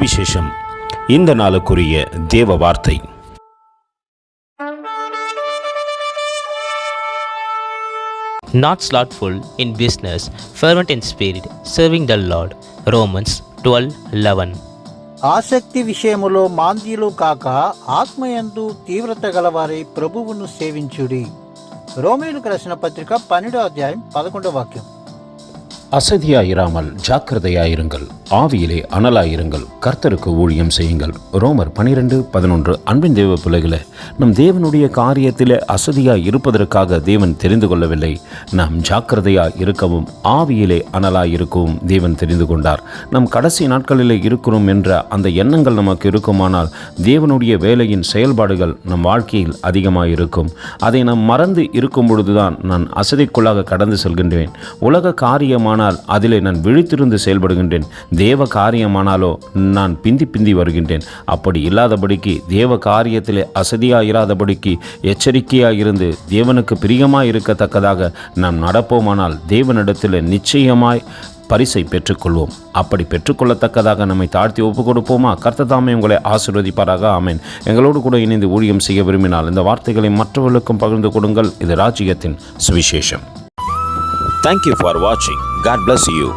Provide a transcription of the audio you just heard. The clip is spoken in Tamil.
சுவிசேஷம். இந்த நாளுக்குரிய தேவ வார்த்தை. Not slothful in business, fervent in spirit, serving the Lord. Romans 12:11. ఆసక్తి విషయములో మాంద్యులు కాక ఆత్మయందు తీవ్రత గలవారై ప్రభువును సేవించుడి. రోమీయులకు రాసిన పత్రిక 12వ అధ్యాయం 11వ వాక్యం. அசதியாயிராமல் ஜாக்கிரதையாயிருங்கள், ஆவியிலே அனலாயிருங்கள், கர்த்தருக்கு ஊழியம் செய்யுங்கள். ரோமர் 12:11. அன்பின் தேவ பிள்ளைகளே, நம் தேவனுடைய காரியத்திலே அசதியாய் இருப்பதற்காக தேவன் தெரிந்து கொள்ளவில்லை. நாம் ஜாக்கிரதையாய் இருக்கவும் ஆவியிலே அனலாய் இருக்கவும் தேவன் தெரிந்து கொண்டார். நம் கடைசி நாட்களிலே இருக்கிறோம் என்ற அந்த எண்ணங்கள் நமக்கு இருக்குமானால் தேவனுடைய வேலையின் செயல்பாடுகள் நம் வாழ்க்கையில் அதிகமாக இருக்கும். அதை நாம் மறந்து இருக்கும் பொழுதுதான் நான் அசதிக்குள்ளாக கடந்து செல்கின்றேன். உலக காரியமான அதிலே நான் விழித்திருந்து செயல்படுகின்றேன். தேவ காரியமானாலோ நான் பிந்தி வருகின்றேன். அப்படி இல்லாதபடிக்கு தேவ காரியத்திலே அசதியாயிராதபடிக்கு எச்சரிக்கையாயிருந்து தேவனுக்கு பிரியமாய் இருக்கத்தக்கதாக நாம் நடப்போமானால் தேவனிடத்தில் நிச்சயமாய் பரிசை பெற்றுக்கொள்வோம். அப்படி பெற்றுக்கொள்ளத்தக்கதாக நம்மை தாழ்த்தி ஒப்புக் கொடுப்போமா? கர்த்தர் தாமே உங்களை ஆசீர்வதிப்பாராக. ஆமென். எங்களோடு கூட இணைந்து ஊழியம் செய்ய விரும்பினால் இந்த வார்த்தைகளை மற்றவர்களுக்கும் பகிர்ந்து கொடுங்கள். இது ராஜ்யத்தின் சுவிசேஷம். Thank you for watching. God bless you.